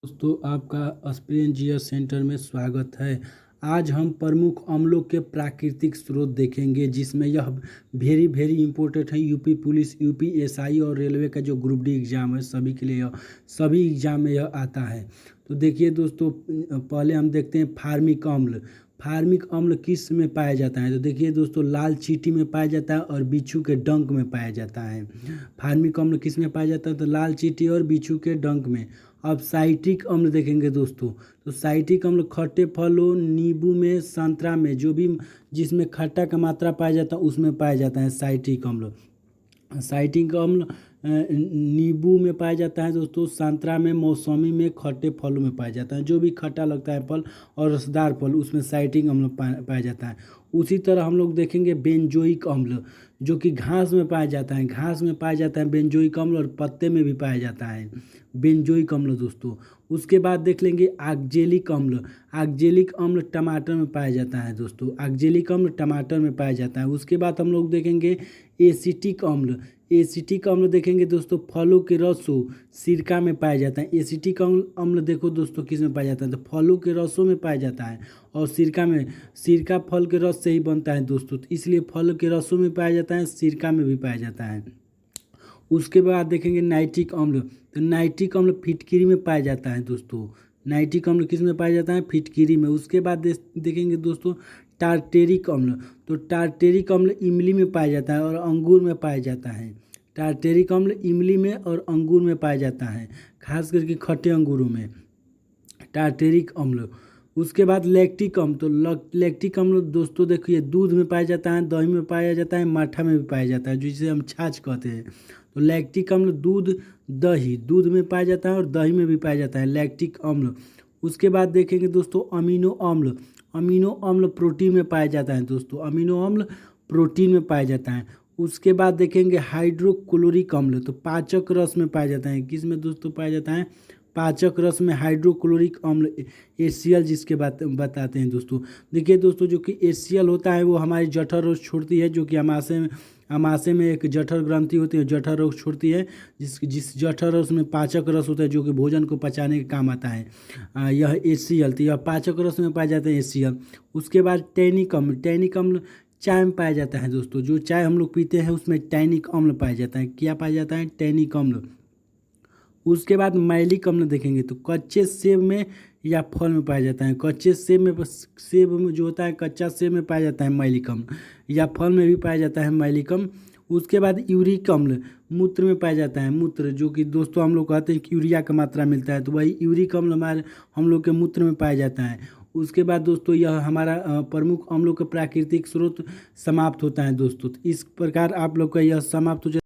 दोस्तों आपका sprain GS centre में स्वागत है। आज हम प्रमुख अम्लों के प्राकृतिक स्रोत देखेंगे, जिसमें यह वेरी वेरी इंपॉर्टेंट है। यूपी पुलिस, यूपी एसआई और रेलवे का जो ग्रुप डी एग्ज़ाम है, सभी के लिए सभी एग्ज़ाम में यह आता है। तो देखिए दोस्तों, पहले हम देखते हैं फार्मिक अम्ल। फार्मिक अम्ल किस में पाया जाता है? तो देखिए दोस्तों, लाल चींटी में पाया जाता है और बिच्छू के डंक में पाया जाता है। फार्मिक अम्ल किस में पाया जाता है? तो लाल चींटी और बिच्छू के डंक में। अब साइट्रिक अम्ल देखेंगे दोस्तों, तो साइट्रिक अम्ल खट्टे फलों, नींबू में, संतरा में, जो भी जिसमें खट्टा का मात्रा पाया जाता है उसमें पाया जाता है साइट्रिक अम्ल। साइट्रिक अम्ल नींबू में पाया जाता है दोस्तों, संतरा में, मौसमी में, खट्टे फलों में पाया जाता है। जो भी खट्टा लगता है फल और रसदार फल, उसमें साइट्रिक अम्ल पाया जाता है। उसी तरह हम लोग देखेंगे बेंजोइक अम्ल, जो कि घास में पाया जाता है। घास में पाया जाता है बेंजोइक अम्ल, और पत्ते में भी पाया जाता है बेंजोइक अम्ल दोस्तों। उसके बाद देख लेंगे ऑक्जेलिक अम्ल। ऑक्जेलिक अम्ल टमाटर में पाया जाता है दोस्तों। ऑक्जेलिक अम्ल टमाटर में पाया जाता है। उसके बाद हम लोग देखेंगे एसिटिक अम्ल। एसिटिक अम्ल देखेंगे दोस्तों, फलों के रसों, सिरका में पाया जाता है। एसिटिक अम्ल देखो दोस्तों किस में पाया जाता है? तो फलों के रसों में पाया जाता है और सिरका में। सिरका फल के रस से ही बनता है दोस्तों, तो इसलिए फल के रसों में पाया जाता है, सिरका में भी पाया जाता है। उसके बाद देखेंगे नाइट्रिक अम्ल। तो नाइट्रिक अम्ल फिटकिरी में पाया जाता है दोस्तों। नाइट्रिक अम्ल किस में पाया जाता है? फिटकिरी में। उसके बाद देखेंगे दोस्तों टार्टेरिक अम्ल। तो टार्टेरिक अम्ल इमली में पाया जाता है और अंगूर में पाया जाता है। टार्टेरिक अम्ल इमली में और अंगूर में पाया जाता है, खास करके खट्टे अंगूरों में टार्टेरिक अम्ल। उसके बाद लैक्टिक अम्ल। तो लैक्टिक अम्ल दोस्तों देखिए, दूध में पाया जाता है, दही में पाया जाता है, माठा में भी पाया जाता है, जिसे हम छाछ कहते हैं। तो लैक्टिक अम्ल दूध में पाया जाता है और दही में भी पाया जाता है लैक्टिक अम्ल। उसके बाद देखेंगे दोस्तों अमीनो अम्ल। अमीनो अम्ल प्रोटीन में पाया जाता है दोस्तों। अमीनो अम्ल प्रोटीन में पाया जाता है। उसके बाद देखेंगे हाइड्रोक्लोरिक अम्ल। तो पाचक रस में पाया जाता है। किस में दोस्तों पाया जाता है? पाचक रस में हाइड्रोक्लोरिक अम्ल, HCl जिसके बात बताते हैं दोस्तों। देखिए दोस्तों, जो कि HCl होता है वो हमारी जठर रोग छोड़ती है, जो कि अमाशय में एक जठर ग्रंथि होती है, जठर रोग छोड़ती है। जिस जठर रस में पाचक रस होता है, जो कि भोजन को पचाने के काम आता है। यह HCl, तो यह पाचक रस में पाया जाता है HCl। उसके बाद टैनिक अम्ल। टैनिक अम्ल चाय में पाया जाता है दोस्तों। जो चाय हम लोग पीते हैं उसमें टैनिक अम्ल पाया जाता है। क्या पाया जाता है? टैनिक अम्ल। उसके बाद मैलिक अम्ल देखेंगे, तो कच्चे सेब में या फल में पाया जाता है। कच्चे सेब में जो होता है, कच्चा सेब में पाया जाता है मैलिक अम्ल, या फल में भी पाया जाता है मैलिक अम्ल। उसके बाद यूरिक अम्ल मूत्र में पाया जाता है। मूत्र, जो कि दोस्तों हम लोग कहते हैं कि यूरिया का मात्रा मिलता है, तो वही यूरिक अम्ल हम लोग के मूत्र में पाया जाता है। उसके बाद दोस्तों यह हमारा प्रमुख अम्लों का प्राकृतिक स्रोत समाप्त होता है दोस्तों। तो इस प्रकार आप लोग का यह समाप्त हो